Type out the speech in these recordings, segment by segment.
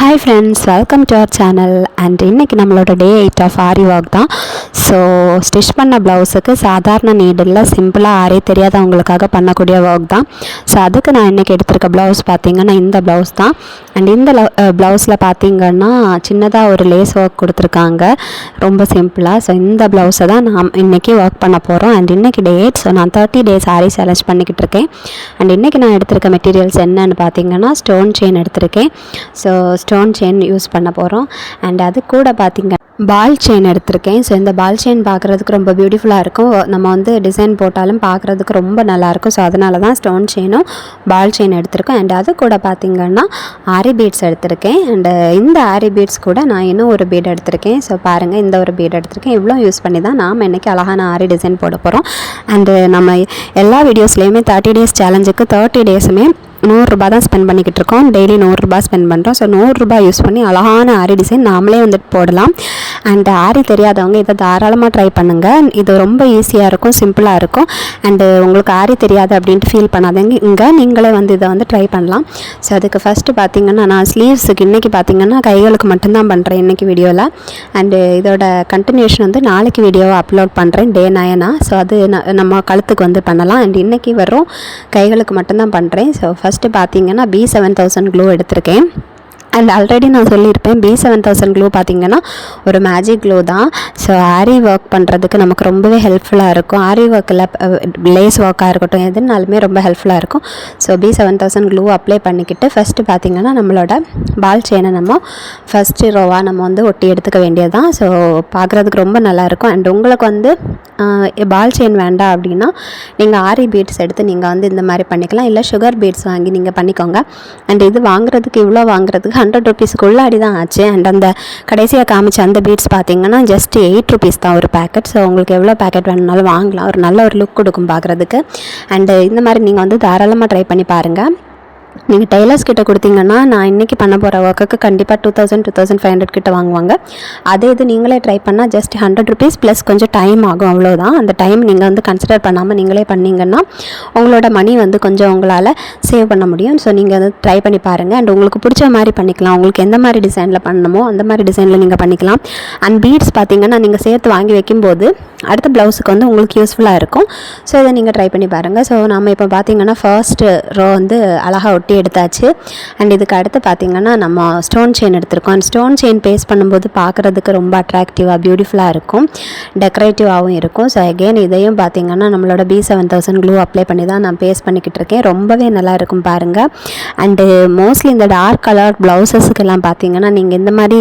Hi friends, welcome to our channel and இன்னைக்கு நம்மளோட டே 8 of aari work தான். So stitch பண்ண ப்ளவுஸுக்கு சாதாரண நீடில் சிம்பிளாக ஆரி தெரியாதவங்களுக்காக பண்ணக்கூடிய ஒர்க் தான். ஸோ அதுக்கு நான் இன்றைக்கி எடுத்திருக்க ப்ளவுஸ் பார்த்திங்கன்னா இந்த ப்ளவுஸ் தான். அண்ட் இந்த ப்ளவுஸில் பார்த்திங்கன்னா சின்னதாக ஒரு லேஸ் ஒர்க் கொடுத்துருக்காங்க, ரொம்ப சிம்பிளாக. ஸோ இந்த ப்ளவுஸை தான் நான் இன்றைக்கி ஒர்க் பண்ண போகிறோம். அண்ட் இன்றைக்கி டே 8. ஸோ நான் 30 days ஆரி சேலஞ்ச் பண்ணிக்கிட்டு இருக்கேன். அண்ட் இன்றைக்கி நான் எடுத்திருக்க மெட்டீரியல்ஸ் என்னன்னு பார்த்திங்கன்னா ஸ்டோன் செயின் எடுத்திருக்கேன். ஸோ ஸ்டோன் செயின் யூஸ் பண்ண போகிறோம். அண்ட் அது கூட பார்த்திங்க பால் செயின் எடுத்திருக்கேன். ஸோ இந்த பால் செயின் பார்க்குறதுக்கு ரொம்ப பியூட்டிஃபுல்லாக இருக்கும். நம்ம வந்து டிசைன் போட்டாலும் பார்க்குறதுக்கு ரொம்ப நல்லாயிருக்கும். ஸோ அதனால தான் ஸ்டோன் செயினும் பால் செயின் எடுத்திருக்கேன். அண்ட் அது கூட பார்த்திங்கன்னா ஆரி பீட்ஸ் எடுத்திருக்கேன். அண்டு இந்த ஆரி பீட்ஸ் கூட நான் இன்னும் ஒரு பீட் எடுத்திருக்கேன். ஸோ பாருங்கள், இந்த ஒரு பீட் எடுத்திருக்கேன். இவ்வளோ யூஸ் பண்ணி தான் நாம் இன்றைக்கி அழகான ஆரி டிசைன் போட போகிறோம். அண்டு நம்ம எல்லா வீடியோஸ்லேயுமே 30 days சேலஞ்சுக்கு 30 daysமே 100 ரூபாய் தான் ஸ்பெண்ட் பண்ணிக்கிட்டு இருக்கோம். டெய்லி 100 ரூபாய் ஸ்பெண்ட் பண்ணுறோம். ஸோ 100 ரூபாய் யூஸ் பண்ணி அழகான ஆரி டிசைன் நாமளே வந்துட்டு போடலாம். அண்ட் ஆரி தெரியாதவங்க இதை தாராளமாக ட்ரை பண்ணுங்கள். இது ரொம்ப ஈஸியாக இருக்கும், சிம்பிளாக இருக்கும். அண்டு உங்களுக்கு ஆரி தெரியாது அப்படின்ட்டு ஃபீல் பண்ணாதீங்க, இங்கே நீங்களே வந்து இதை வந்து ட்ரை பண்ணலாம். ஸோ அதுக்கு ஃபஸ்ட்டு பார்த்திங்கன்னா நான் ஸ்லீவ்ஸுக்கு இன்றைக்கி பார்த்திங்கன்னா கைகளுக்கு மட்டும்தான் பண்ணுறேன் இன்றைக்கி வீடியோவில். அண்டு இதோட கண்டினியூஷன் வந்து நாளைக்கு வீடியோவை அப்லோட் பண்ணுறேன், டே 9. ஸோ அது நம்ம கழுத்துக்கு வந்து பண்ணலாம். அண்ட் இன்றைக்கி வரும் கைகளுக்கு மட்டும்தான் பண்ணுறேன். ஸோ ஃபஸ்ட்டு பார்த்திங்கன்னா B7000 க்ளூ எடுத்திருக்கேன். அண்ட் ஆல்ரெடி நான் சொல்லியிருப்பேன், B7000 க்ளூ பார்த்திங்கன்னா ஒரு மேஜிக் க்ளூ தான். ஸோ ஆரி ஒர்க் பண்ணுறதுக்கு நமக்கு ரொம்பவே ஹெல்ப்ஃபுல்லாக இருக்கும். ஆரி ஒர்க்கில் லேஸ் ஒர்க்காக இருக்கட்டும், எதுனாலுமே ரொம்ப ஹெல்ப்ஃபுல்லாக இருக்கும். ஸோ B7000 க்ளூ அப்ளை பண்ணிக்கிட்டு ஃபஸ்ட்டு பார்த்திங்கன்னா நம்மளோட பால் செயினை நம்ம ஃபஸ்ட்டு ரோவாக நம்ம வந்து ஒட்டி எடுத்துக்க வேண்டியது தான். ஸோ பார்க்குறதுக்கு ரொம்ப நல்லாயிருக்கும். அண்ட் உங்களுக்கு வந்து பால் செயின் வேண்டாம் அப்படின்னா நீங்கள் ஆரி பீட்ஸ் எடுத்து நீங்கள் வந்து இந்த மாதிரி பண்ணிக்கலாம், இல்லை சுகர் பீட்ஸ் வாங்கி நீங்கள் பண்ணிக்கோங்க. அண்ட் இது வாங்குறதுக்கு இவ்வளோ வாங்குறதுக்கு 100 rupeesக்குள்ளாடி தான் ஆச்சு. அண்ட் அந்த கடைசியாக காமிச்ச அந்த பீட்ஸ் பார்த்திங்கன்னா ஜஸ்ட் 8 rupees தான் ஒரு பேக்கெட். ஸோ உங்களுக்கு எவ்வளோ பேக்கெட் வேணுனாலும் வாங்கலாம், ஒரு நல்ல ஒரு லுக் கொடுக்கும் பார்க்குறதுக்கு. அண்டு இந்த மாதிரி நீங்கள் வந்து தாராளமாக ட்ரை பண்ணி பாருங்கள். நீங்கள் டெய்லர்ஸ் கிட்ட கொடுத்தீங்கன்னா நான் இன்றைக்கி பண்ண போகிற ஒர்க்குக்கு கண்டிப்பாக 2500 கிட்ட வாங்குவாங்க. அதே இது நீங்களே ட்ரை பண்ணால் ஜஸ்ட் 100 rupees ப்ளஸ் கொஞ்சம் டைம் ஆகும், அவ்வளோதான். அந்த டைம் நீங்கள் வந்து கன்சிடர் பண்ணாமல் நீங்களே பண்ணிங்கன்னா உங்களோட மணி வந்து கொஞ்சம் உங்களால் சேவ் பண்ண முடியும். ஸோ நீங்கள் வந்து ட்ரை பண்ணி பாருங்கள். அண்ட் உங்களுக்கு பிடிச்ச மாதிரி பண்ணிக்கலாம். உங்களுக்கு எந்த மாதிரி டிசைனில் பண்ணணுமோ அந்த மாதிரி டிசைனில் நீங்கள் பண்ணிக்கலாம். அண்ட் பீட்ஸ் பார்த்திங்கன்னா நீங்கள் சேர்த்து வாங்கி வைக்கும்போது அடுத்த ப்ளவுஸுக்கு வந்து உங்களுக்கு யூஸ்ஃபுல்லாக இருக்கும். ஸோ இதை நீங்கள் ட்ரை பண்ணி பாருங்கள். ஸோ நம்ம இப்போ பார்த்திங்கன்னா ஃபர்ஸ்ட்டு ரோ வந்து அழகாக ஒட்டி எடுத்தாச்சு. அண்ட் இதுக்கு அடுத்து பார்த்திங்கன்னா நம்ம ஸ்டோன் செயின் எடுத்திருக்கோம். அண்ட் ஸ்டோன் செயின் பேஸ்ட் பண்ணும்போது பார்க்குறதுக்கு ரொம்ப அட்ராக்டிவாக பியூட்டிஃபுல்லாக இருக்கும், டெக்கரேட்டிவாகவும் இருக்கும். ஸோ அகெயின் இதையும் பார்த்திங்கன்னா நம்மளோட B7000 க்ளூ அப்ளை பண்ணி தான் நான் பேஸ்ட் பண்ணிக்கிட்டு இருக்கேன். ரொம்பவே நல்லா இருக்கும் பாருங்கள். அண்டு மோஸ்ட்லி இந்த டார்க் கலர் ப்ளவுஸஸுக்கெல்லாம் பார்த்திங்கன்னா நீங்கள் இந்த மாதிரி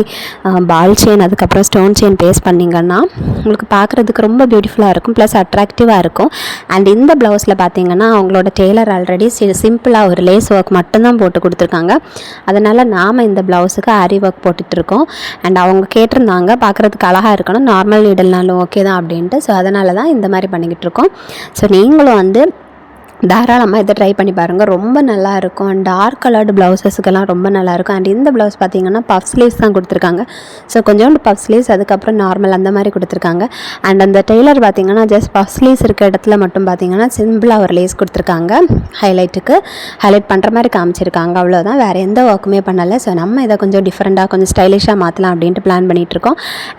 பால் செயின் அதுக்கப்புறம் ஸ்டோன் செயின் பேஸ்ட் பண்ணிங்கன்னா உங்களுக்கு பார்க்குறதுக்கு ரொம்ப பியூட்டிஃபுல்லாக இருக்கும், ப்ளஸ் அட்ராக்டிவாக இருக்கும். அண்ட் இந்த ப்ளவுஸில் பார்த்திங்கன்னா அவங்களோட டெய்லர் ஆல்ரெடி சிம்பிளாக ஒரு லேஸ் ஒர்க் மட்டும்தான் போட்டு கொடுத்துருக்காங்க. அதனால் நாம் இந்த ப்ளவுஸுக்கு ஆரி ஒர்க் போட்டுட்ருக்கோம். அண்ட் அவங்க கேட்டிருந்தாங்க பார்க்குறதுக்கு அழகாக இருக்கணும், நார்மல் நீடல்னாலும் ஓகே தான் அப்படின்ட்டு. ஸோ அதனால தான் இந்த மாதிரி பண்ணிக்கிட்டு இருக்கோம். ஸோ நீங்களும் வந்து தாராளமாக இதை ட்ரை பண்ணி பாருங்கள், ரொம்ப நல்லாயிருக்கும். அண்ட் டார்க் கலர்டு ப்ளவுஸஸுக்கெல்லாம் ரொம்ப நல்லாயிருக்கும். அண்ட் இந்த ப்ளவுஸ் பார்த்திங்கன்னா பஃப் ஸ்லீவ்ஸ் தான் கொடுத்துருக்காங்க. ஸோ கொஞ்சோண்டு பஃப் ஸ்லீவ்ஸ் அதுக்கப்புறம் நார்மல் அந்த மாதிரி கொடுத்துருக்காங்க. அண்ட் அந்த டெய்லர் பார்த்திங்கன்னா ஜஸ்ட் பஃப் ஸ்லீவ்ஸ் இருக்க இடத்துல மட்டும் பார்த்திங்கன்னா சிம்பிளாக ஒரு லேஸ் கொடுத்துருக்காங்க, ஹைலைட் பண்ணுற மாதிரி காமிச்சிருக்காங்க, அவ்வளோதான். வேறு எந்த ஒர்க்குமே பண்ணலை. ஸோ நம்ம இதை கொஞ்சம் டிஃப்ரெண்ட்டாக கொஞ்சம் ஸ்டைலிஷாக மாற்றலாம் அப்படின்ட்டு பிளான் பண்ணிகிட்ருக்கோம்.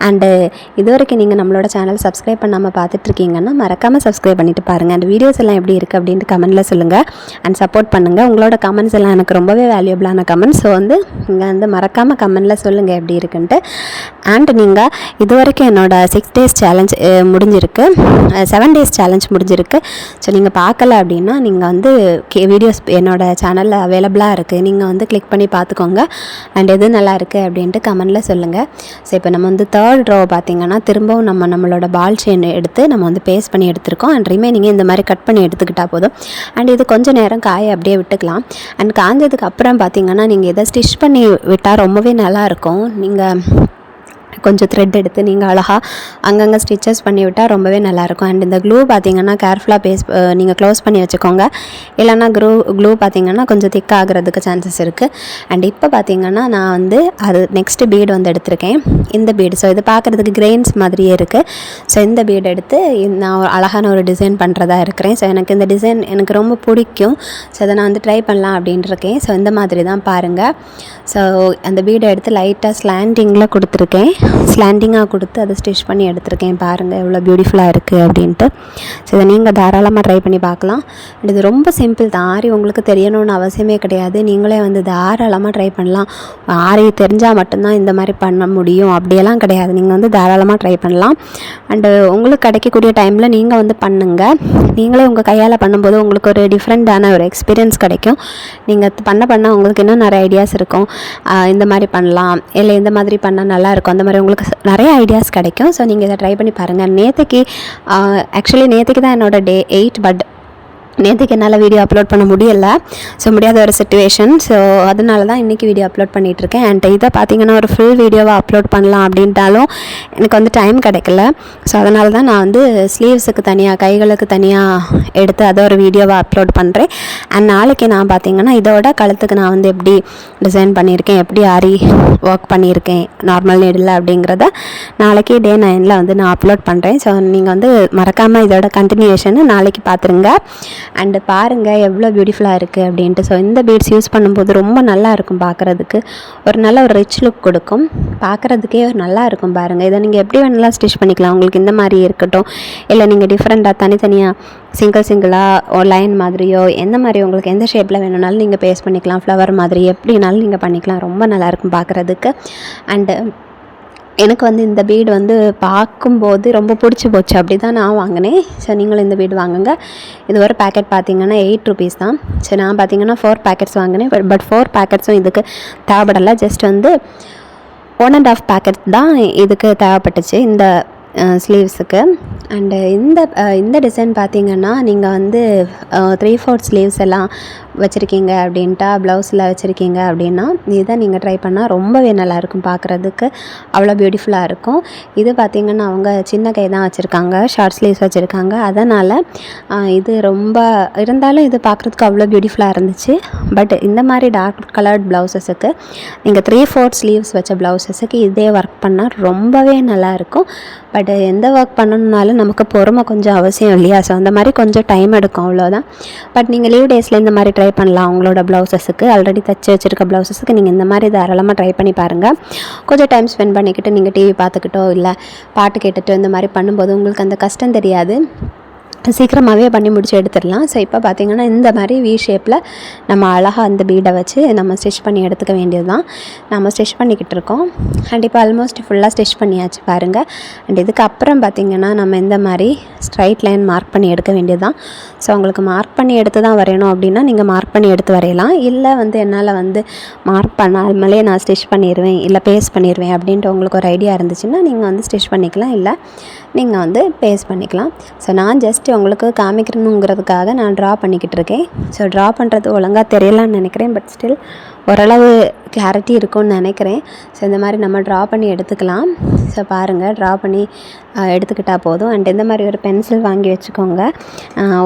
அண்டு இது வரைக்கும் நீங்கள் நம்மளோட சேனல் சப்ஸ்கிரைப் பண்ணாமல் பார்த்துட்ருக்கீங்கன்னா மறக்காமல் சப்ஸ்கிரைப் பண்ணிவிட்டு பாருங்கள். அண்ட் வீடியோஸ் எல்லாம் எப்படி இருக்குது அப்படின்ட்டு கமெண்ட்டில் சொல்லுங்கள். அண்ட் சப்போர்ட் பண்ணுங்கள். உங்களோட கமெண்ட்ஸ் எல்லாம் எனக்கு ரொம்பவே வேல்யூபிளான கமெண்ட்ஸ். ஸோ வந்து நீங்கள் வந்து மறக்காமல் கமெண்ட்டில் சொல்லுங்கள் எப்படி இருக்குன்ட்டு. அண்ட் நீங்கள் இது வரைக்கும் என்னோடய 6 days சேலஞ்ச் முடிஞ்சிருக்கு, 7 days சேலஞ்ச் முடிஞ்சிருக்கு. ஸோ நீங்கள் பார்க்கல அப்படின்னா நீங்கள் வந்து வீடியோஸ் என்னோடய சேனலில் அவைலபிளாக இருக்குது, நீங்கள் வந்து கிளிக் பண்ணி பார்த்துக்கோங்க. அண்ட் எது நல்லா இருக்குது அப்படின்ட்டு கமெண்ட்டில் சொல்லுங்கள். ஸோ இப்போ நம்ம வந்து 3rd row பார்த்திங்கன்னா திரும்பவும் நம்மளோட பால் செயின் எடுத்து நம்ம வந்து பேஸ்ட் பண்ணி எடுத்துருக்கோம். அண்ட் ரிமைனிங்கே இந்த மாதிரி கட் பண்ணி எடுத்துக்கிட்டால் போதும். அண்ட் இது கொஞ்சம் நேரம் காய அப்படியே விட்டுக்கலாம். அண்ட் காஞ்சதுக்கு அப்புறம் பார்த்திங்கன்னா நீங்கள் இதை ஸ்டிச் பண்ணி விட்டால் ரொம்பவே நல்லாயிருக்கும். நீங்கள் கொஞ்சம் த்ரெட் எடுத்து நீங்கள் அழகாக அங்கங்கே ஸ்டிச்சஸ் பண்ணி விட்டால் ரொம்பவே நல்லாயிருக்கும். அண்ட் இந்த க்ளூ பார்த்திங்கன்னா கேர்ஃபுல்லாக நீங்கள் க்ளோஸ் பண்ணி வச்சுக்கோங்க. இல்லைன்னா க்ளூ பார்த்திங்கன்னா கொஞ்சம் திக் ஆகிறதுக்கு சான்சஸ் இருக்குது. அண்ட் இப்போ பார்த்திங்கன்னா நான் வந்து அது நெக்ஸ்ட்டு பீடு வந்து எடுத்திருக்கேன். இந்த பீடு ஸோ இது பார்க்குறதுக்கு கிரெயின்ஸ் மாதிரியே இருக்குது. ஸோ இந்த பீடு எடுத்து நான் அழகான ஒரு டிசைன் பண்ணுறதா இருக்கிறேன். ஸோ எனக்கு இந்த டிசைன் எனக்கு ரொம்ப பிடிக்கும். ஸோ அதை நான் வந்து ட்ரை பண்ணலாம் அப்படின்ட்டு இருக்கேன். ஸோ இந்த மாதிரி தான் பாருங்கள். ஸோ அந்த பீடை எடுத்து லைட்டாக ஸ்லாண்டிங்கில் கொடுத்துருக்கேன். ஸ்லாண்டிங்காக கொடுத்து அதை ஸ்டிச் பண்ணி எடுத்திருக்கேன். பாருங்கள் எவ்வளோ பியூட்டிஃபுல்லாக இருக்குது அப்படின்ட்டு. ஸோ இதை நீங்கள் தாராளமாக ட்ரை பண்ணி பார்க்கலாம். அண்ட் இது ரொம்ப சிம்பிள் தான். ஆரி உங்களுக்கு தெரியணும்னு அவசியமே கிடையாது. நீங்களே வந்து தாராளமாக ட்ரை பண்ணலாம். ஆரி தெரிஞ்சால் மட்டும்தான் இந்த மாதிரி பண்ண முடியும் அப்படியெல்லாம் கிடையாது. நீங்கள் வந்து தாராளமாக ட்ரை பண்ணலாம். அண்டு உங்களுக்கு கிடைக்கக்கூடிய டைமில் நீங்கள் வந்து பண்ணுங்கள். நீங்களே உங்கள் கையால் பண்ணும்போது உங்களுக்கு ஒரு டிஃப்ரெண்ட்டான ஒரு எக்ஸ்பீரியன்ஸ் கிடைக்கும். நீங்கள் பண்ண உங்களுக்கு இன்னும் நிறைய ஐடியாஸ் இருக்கும். இந்த மாதிரி பண்ணலாம், இல்லை இந்த மாதிரி பண்ணால் நல்லாயிருக்கும், அந்த மாதிரி உங்களுக்கு நிறைய ஐடியாஸ் கிடைக்கும். ஸோ நீங்கள் இதை ட்ரை பண்ணி பாருங்கள். நேற்றுக்கு தான் என்னோடய டே 8. பட் நேற்றுக்கு என்னால் வீடியோ அப்லோட் பண்ண முடியலை. ஸோ முடியாத ஒரு சிச்சுவேஷன். ஸோ அதனால தான் இன்றைக்கி வீடியோ அப்லோட் பண்ணிகிட்ருக்கேன். அண்ட் இதை பார்த்திங்கன்னா ஒரு ஃபுல் வீடியோவாக அப்லோட் பண்ணலாம் அப்படின்ட்டாலும் எனக்கு வந்து டைம் கிடைக்கல. ஸோ அதனால தான் நான் வந்து ஸ்லீவ்ஸுக்கு தனியாக, கைகளுக்கு தனியாக எடுத்து அதை ஒரு வீடியோவாக அப்லோட் பண்ணுறேன். அண்ட் நாளைக்கு நான் பார்த்திங்கன்னா இதோட கழுத்துக்கு நான் வந்து எப்படி டிசைன் பண்ணியிருக்கேன், எப்படி ஆரி ஒர்க் பண்ணியிருக்கேன் நார்மல் நீடில் அப்படிங்கிறத நாளைக்கு டே 9 வந்து நான் அப்லோட் பண்ணுறேன். ஸோ நீங்கள் வந்து மறக்காமல் இதோட கண்டினியூஷனை நாளைக்கு பார்த்துருங்க. அண்டு பாருங்கள் எவ்வளோ பியூட்டிஃபுல்லாக இருக்குது அப்படின்ட்டு. ஸோ இந்த பீட்ஸ் யூஸ் பண்ணும்போது ரொம்ப நல்லா இருக்கும். பார்க்குறதுக்கு ஒரு நல்ல ஒரு ரிச் லுக் கொடுக்கும். பார்க்குறதுக்கே ஒரு நல்லா இருக்கும். பாருங்கள், இதை நீங்கள் எப்படி வேணாலும் ஸ்டிச் பண்ணிக்கலாம். உங்களுக்கு இந்த மாதிரி இருக்கட்டும், இல்லை நீங்கள் டிஃப்ரெண்ட்டாக தனித்தனியாக சிங்கிளாக லைன் மாதிரியோ எந்த மாதிரி உங்களுக்கு எந்த ஷேப்பில் வேணும்னாலும் நீங்கள் பேஸ்ட் பண்ணிக்கலாம். ஃப்ளவர் மாதிரி எப்படினாலும் நீங்கள் பண்ணிக்கலாம். ரொம்ப நல்லாயிருக்கும் பார்க்குறதுக்கு. அண்டு எனக்கு வந்து இந்த பீடு வந்து பார்க்கும்போது ரொம்ப பிடிச்சி போச்சு. அப்படி தான் நான் வாங்கினேன். ஸோ நீங்களும் இந்த பீடு வாங்குங்க. இது ஒரு பேக்கெட் பார்த்திங்கன்னா 8 rupees தான். ஸோ நான் பார்த்திங்கன்னா 4 packets வாங்கினேன். பட் 4 packetsம் இதுக்கு தேவைப்படலை. ஜஸ்ட் வந்து 1.5 packet தான் இதுக்கு தேவைப்பட்டுச்சு இந்த ஸ்லீவ்ஸுக்கு. அண்டு இந்த டிசைன் பார்த்திங்கன்னா நீங்கள் வந்து 3/4 ஸ்லீவ்ஸ் எல்லாம் வச்சுருக்கீங்க அப்படின்ட்டா, ப்ளவுஸில் வச்சுருக்கீங்க அப்படின்னா இதை நீங்கள் ட்ரை பண்ணால் ரொம்பவே நல்லாயிருக்கும். பார்க்குறதுக்கு அவ்வளோ பியூட்டிஃபுல்லாக இருக்கும். இது பார்த்திங்கன்னா அவங்க சின்ன கை தான் வச்சுருக்காங்க, ஷார்ட் ஸ்லீவ்ஸ் வச்சுருக்காங்க. அதனால் இது ரொம்ப இருந்தாலும் இது பார்க்குறதுக்கு அவ்வளோ பியூட்டிஃபுல்லாக இருந்துச்சு. பட் இந்த மாதிரி டார்க் கலர்ட் ப்ளவுஸஸுக்கு நீங்கள் 3/4 ஸ்லீவ்ஸ் வச்ச ப்ளவுஸஸுக்கு இதே ஒர்க் பண்ணால் ரொம்பவே நல்லாயிருக்கும். பட் எந்த ஒர்க் பண்ணணுன்னாலும் நமக்கு பொறுமை கொஞ்சம் அவசியம் இல்லையா? ஸோ அந்த மாதிரி கொஞ்சம் டைம் எடுக்கும், அவ்வளோதான். பட் நீங்கள் லீவ் டேஸில் இந்த மாதிரி ட்ரை பண்ணலாம். உங்களோட ப்ளவுஸஸுக்கு ஆல்ரெடி தைச்சி வச்சுருக்க ப்ளவுஸஸுக்கு நீங்கள் இந்த மாதிரி தாராளமாக ட்ரை பண்ணி பாருங்கள். கொஞ்சம் டைம் ஸ்பெண்ட் பண்ணிக்கிட்டு நீங்கள் டிவி பார்த்துக்கிட்டோ இல்லை பாட்டு கேட்டுகிட்டோ இந்த மாதிரி பண்ணும்போது உங்களுக்கு அந்த கஷ்டம் தெரியாது. சீக்கிரமாகவே பண்ணி முடிச்சு எடுத்துடலாம். ஸோ இப்போ பார்த்திங்கன்னா இந்த மாதிரி வி ஷேப்பில் நம்ம அழகாக அந்த பீடை வச்சு நம்ம ஸ்டிச் பண்ணி எடுத்துக்க வேண்டியது தான். நம்ம ஸ்டிச் பண்ணிக்கிட்டு இருக்கோம். அண்ட் இப்போ ஆல்மோஸ்ட் ஃபுல்லாக ஸ்டிச் பண்ணியாச்சு பாருங்கள். அண்ட் இதுக்கப்புறம் பார்த்திங்கன்னா நம்ம இந்த மாதிரி ஸ்ட்ரைட் லைன் மார்க் பண்ணி எடுக்க வேண்டியது தான். ஸோ உங்களுக்கு மார்க் பண்ணி எடுத்து தான் வரையணும் அப்படின்னா நீங்கள் மார்க் பண்ணி எடுத்து வரையலாம். இல்லை வந்து என்னால் வந்து மார்க் பண்ணாமலே நான் ஸ்டிச் பண்ணிடுவேன், இல்லை பேஸ்ட் பண்ணிடுவேன் அப்படின்ட்டு உங்களுக்கு ஒரு ஐடியா இருந்துச்சுன்னா நீங்கள் வந்து ஸ்டிச் பண்ணிக்கலாம், இல்லை நீங்கள் வந்து பேஸ்ட் பண்ணிக்கலாம். ஸோ நான் ஜஸ்ட் உங்களுக்கு காமிக்கணுங்கிறதுக்காக நான் ட்ரா பண்ணிக்கிட்டு இருக்கேன். ஸோ ட்ரா பண்ணுறது ஒழுங்காக தெரியலான்னு நினைக்கிறேன். பட் ஸ்டில் ஓரளவு கிளாரிட்டி இருக்கும்னு நினைக்கிறேன். ஸோ இந்த மாதிரி நம்ம ட்ரா பண்ணி எடுத்துக்கலாம். ஸோ பாருங்கள், ட்ரா பண்ணி எடுத்துக்கிட்டால் போதும். அண்ட் இந்த மாதிரி ஒரு பென்சில் வாங்கி வச்சுக்கோங்க.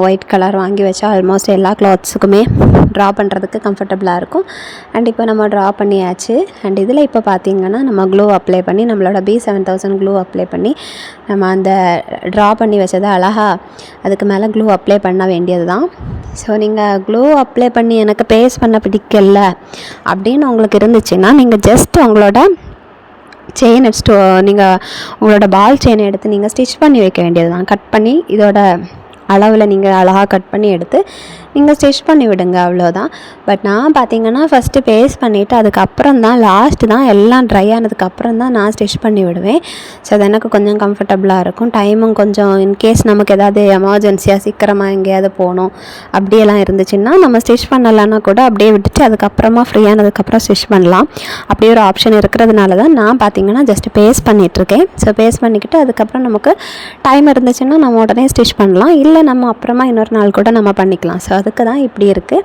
ஒயிட் கலர் வாங்கி வச்சா ஆல்மோஸ்ட் எல்லா கிளாத்ஸுக்குமே ட்ரா பண்ணுறதுக்கு கம்ஃபர்டபுளாக இருக்கும். அண்ட் இப்போ நம்ம ட்ரா பண்ணியாச்சு. அண்ட் இதில் இப்போ பார்த்திங்கன்னா நம்ம க்ளூ அப்ளை பண்ணி நம்மளோட B7000 க்ளூ அப்ளை பண்ணி நம்ம அந்த ட்ரா பண்ணி வச்சதை அழகாக அதுக்கு மேலே க்ளூ அப்ளை பண்ண வேண்டியது தான். ஸோ நீங்கள் க்ளூ அப்ளை பண்ணி எனக்கு பேஸ்ட் பண்ண பிடிக்கல அப்படின்னு உங்களுக்கு இருந்துச்சுன்னா நீங்கள் ஜஸ்ட் உங்களோட செயின் நீங்கள் உங்களோட பால் செயினை எடுத்து நீங்கள் ஸ்டிச் பண்ணி வைக்க வேண்டியது தான். கட் பண்ணி இதோட அளவில் நீங்கள் அழகாக கட் பண்ணி எடுத்து நீங்கள் ஸ்டிச் பண்ணி விடுங்க, அவ்வளோதான். பட் நான் பார்த்திங்கன்னா ஃபஸ்ட்டு பேஸ்ட் பண்ணிவிட்டு அதுக்கப்புறம் தான் லாஸ்ட்டு தான் எல்லாம் ட்ரை ஆனதுக்கப்புறம் தான் நான் ஸ்டிச் பண்ணி விடுவேன். ஸோ அது எனக்கு கொஞ்சம் கம்ஃபர்டபுளாக இருக்கும். டைமும் கொஞ்சம் இன்கேஸ் நமக்கு ஏதாவது எமர்ஜென்சியாக சீக்கிரமாக எங்கேயாவது போகணும் அப்படியெல்லாம் இருந்துச்சுன்னா நம்ம ஸ்டிச் பண்ணலைன்னா கூட அப்படியே விட்டுட்டு அதுக்கப்புறமா ஃப்ரீயானதுக்கப்புறம் ஸ்டிச் பண்ணலாம். அப்படியே ஒரு ஆப்ஷன் இருக்கிறதுனால தான் நான் பார்த்திங்கன்னா ஜஸ்ட் பேஸ்ட் பண்ணிகிட்ருக்கேன். ஸோ பேஸ்ட் பண்ணிக்கிட்டு அதுக்கப்புறம் நமக்கு டைம் இருந்துச்சுன்னா நம்ம உடனே ஸ்டிச் பண்ணலாம், இல்லை நம்ம அப்புறமா இன்னொரு நாள் கூட நம்ம பண்ணிக்கலாம். ஸோ அதுக்கு தான் இப்படி இருக்குது.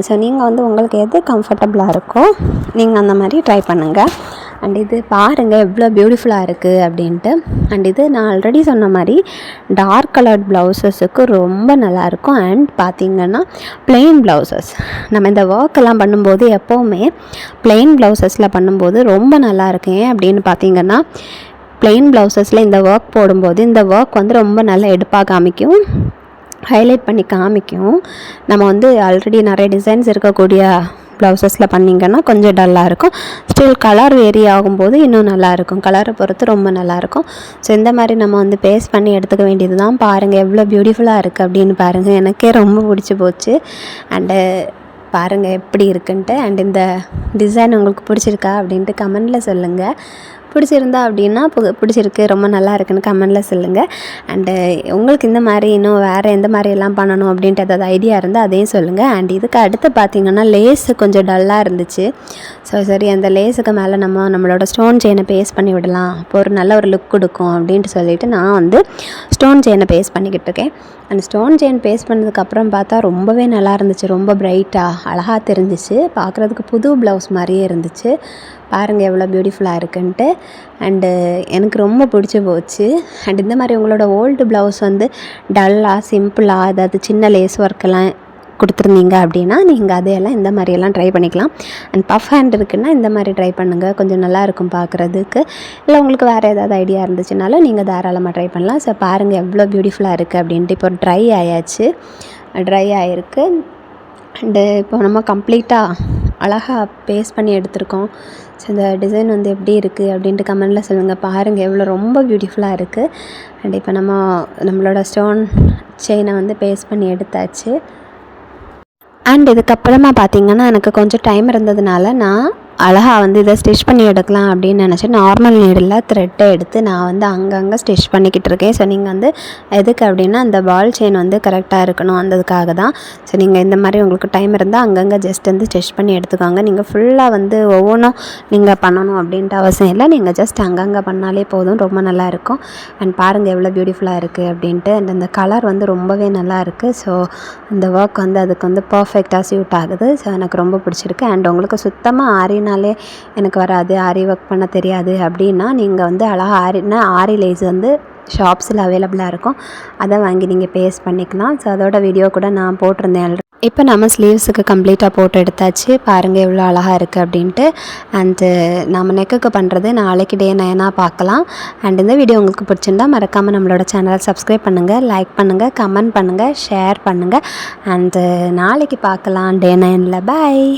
ஸோ நீங்கள் வந்து உங்களுக்கு எது கம்ஃபர்டபுளாக இருக்கோ நீங்கள் அந்த மாதிரி ட்ரை பண்ணுங்கள். அண்ட் இது பாருங்கள் எவ்வளோ பியூட்டிஃபுல்லாக இருக்குது அப்படின்ட்டு. அண்ட் இது நான் ஆல்ரெடி சொன்ன மாதிரி டார்க் கலர்ட் ப்ளவுசஸுக்கு ரொம்ப நல்லாயிருக்கும். அண்ட் பார்த்திங்கன்னா ப்ளெயின் ப்ளவுசஸ் நம்ம இந்த ஒர்க்கெல்லாம் பண்ணும்போது எப்போவுமே ப்ளெயின் ப்ளவுசஸில் பண்ணும்போது ரொம்ப நல்லாயிருக்கு. ஏன் அப்படின்னு பார்த்திங்கன்னா ப்ளெயின் ப்ளவுசஸில் இந்த ஒர்க் போடும்போது இந்த ஒர்க் வந்து ரொம்ப நல்லா எடுப்பாக காமிக்கும், ஹைலைட் பண்ணி காமிக்கும். நம்ம வந்து ஆல்ரெடி நிறைய டிசைன்ஸ் இருக்கக்கூடிய ப்ளவுசஸில் பண்ணிங்கன்னா கொஞ்சம் டல்லாக இருக்கும். ஸ்டில் கலர் வேரி ஆகும்போது இன்னும் நல்லாயிருக்கும், கலரை பொறுத்து ரொம்ப நல்லாயிருக்கும். ஸோ இந்த மாதிரி நம்ம வந்து பேஸ்ட் பண்ணி எடுத்துக்க வேண்டியது தான். பாருங்கள் எவ்வளோ பியூட்டிஃபுல்லாக இருக்குது அப்படின்னு பாருங்கள். எனக்கே ரொம்ப பிடிச்சி போச்சு. அண்டு பாருங்கள் எப்படி இருக்குன்ட்டு. அண்ட் இந்த டிசைன் உங்களுக்கு பிடிச்சிருக்கா அப்படின்ட்டு கமெண்டில் சொல்லுங்கள். பிடிச்சிருந்தா அப்படின்னா பிடிச்சிருக்கு ரொம்ப நல்லா இருக்குன்னு கமெண்டில் சொல்லுங்கள். அண்டு உங்களுக்கு இந்த மாதிரி இன்னும் வேறு எந்த மாதிரியெல்லாம் பண்ணணும் அப்படின்ட்டு ஏதாவது ஐடியா இருந்தால் அதையும் சொல்லுங்கள். அண்ட் இதுக்கு அடுத்து பார்த்திங்கன்னா லேஸு கொஞ்சம் டல்லாக இருந்துச்சு. சரி அந்த லேஸுக்கு மேலே நம்மளோட ஸ்டோன் செயினை பேஸ்ட் பண்ணி விடலாம், அப்போ ஒரு நல்ல ஒரு லுக் கொடுக்கும் அப்படின்ட்டு சொல்லிவிட்டு நான் வந்து ஸ்டோன் செயினை பேஸ்ட் பண்ணிக்கிட்டு இருக்கேன். அந்த ஸ்டோன் செயின் பேஸ்ட் பண்ணதுக்கப்புறம் பார்த்தா ரொம்பவே நல்லா இருந்துச்சு, ரொம்ப பிரைட்டாக அழகாக தெரிஞ்சிச்சு, பார்க்குறதுக்கு புது ப்ளவுஸ் மாதிரியே இருந்துச்சு. பாருங்கள் எவ்வளோ பியூட்டிஃபுல்லாக இருக்குன்ட்டு. அண்டு எனக்கு ரொம்ப பிடிச்சி போச்சு. அண்ட் இந்த மாதிரி உங்களோட ஓல்டு ப்ளவுஸ் வந்து டல்லாக சிம்பிளாக ஏதாவது சின்ன லேஸ் ஒர்க்கெல்லாம் கொடுத்துருந்தீங்க அப்படின்னா நீங்கள் அதையெல்லாம் இந்த மாதிரியெல்லாம் ட்ரை பண்ணிக்கலாம். அண்ட் பஃப் ஹேண்ட் இருக்குன்னா இந்த மாதிரி ட்ரை பண்ணுங்கள், கொஞ்சம் நல்லாயிருக்கும் பார்க்குறதுக்கு. இல்லை உங்களுக்கு வேறு ஏதாவது ஐடியா இருந்துச்சுனாலும் நீங்கள் தாராளமாக ட்ரை பண்ணலாம். ஸோ பாருங்கள் எவ்வளோ பியூட்டிஃபுல்லாக இருக்குது அப்படின்ட்டு. இப்போ ட்ரை ஆயாச்சு, ட்ரை ஆகிருக்கு. அண்டு இப்போ நம்ம கம்ப்ளீட்டாக அழகாக பேஸ்ட் பண்ணி எடுத்திருக்கோம். ஸோ இந்த டிசைன் வந்து எப்படி இருக்குது அப்படின்ட்டு கமெண்டில் சொல்லுங்கள். பாருங்கள் எவ்வளோ ரொம்ப பியூட்டிஃபுல்லாக இருக்குது. அண்ட் இப்போ நம்மளோட ஸ்டோன் செயினை வந்து பேஸ்ட் பண்ணி எடுத்தாச்சு. அண்ட் இதுக்கப்புறமா பார்த்திங்கன்னா எனக்கு கொஞ்சம் டைம் இருந்ததுனால நான் அழகாக வந்து இதை ஸ்டிச் பண்ணி எடுக்கலாம் அப்படின்னு நினச்சேன். நார்மல் நீடில் த்ரெட்டை எடுத்து நான் வந்து அங்கங்கே ஸ்டிச் பண்ணிக்கிட்டு இருக்கேன். ஸோ நீங்கள் வந்து எதுக்கு அப்படின்னா அந்த பால் செயின் வந்து கரெக்டாக இருக்கணும், அந்ததுக்காக தான். ஸோ நீங்கள் இந்த மாதிரி உங்களுக்கு டைம் இருந்தால் அங்கங்கே ஜஸ்ட் வந்து ஸ்டிச் பண்ணி எடுத்துக்கோங்க. நீங்கள் ஃபுல்லாக வந்து ஒவ்வொன்றும் நீங்கள் பண்ணணும் அப்படின்ட்டு அவசியம் இல்லை, நீங்கள் ஜஸ்ட் அங்கங்கே பண்ணாலே போதும், ரொம்ப நல்லாயிருக்கும். அண்ட் பாருங்கள் எவ்வளோ பியூட்டிஃபுல்லாக இருக்குது அப்படின்ட்டு. அண்ட் அந்த கலர் வந்து ரொம்பவே நல்லா இருக்குது. ஸோ அந்த ஒர்க் வந்து அதுக்கு வந்து பர்ஃபெக்டாக சூட் ஆகுது. ஸோ எனக்கு ரொம்ப பிடிச்சிருக்கு. அண்ட் உங்களுக்கு சுத்தமாக ஆரினாலே எனக்கு வராது, ஆரி ஒர்க் பண்ண தெரியாது அப்படின்னா நீங்கள் வந்து அழகாக ஆரி லேஸ் வந்து ஷாப்ஸில் அவைலபிளாக இருக்கும், அதை வாங்கி நீங்கள் பேஸ்ட் பண்ணிக்கலாம். ஸோ அதோட வீடியோ கூட நான் போட்டிருந்தேன். இப்போ நம்ம ஸ்லீவ்ஸுக்கு கம்ப்ளீட்டாக போட்டு எடுத்தாச்சு. பாருங்கள் எவ்வளோ அழகாக இருக்குது அப்படின்ட்டு. அண்டு நம்ம நெக்குக்கு பண்ணுறது நாளைக்கு டே 9 பார்க்கலாம். அண்ட் இந்த வீடியோ உங்களுக்கு பிடிச்சிருந்தா மறக்காமல் நம்மளோட சேனலை சப்ஸ்கிரைப் பண்ணுங்கள், லைக் பண்ணுங்கள், கமெண்ட் பண்ணுங்கள், ஷேர் பண்ணுங்கள். அண்டு நாளைக்கு பார்க்கலாம் டே 9. பாய்.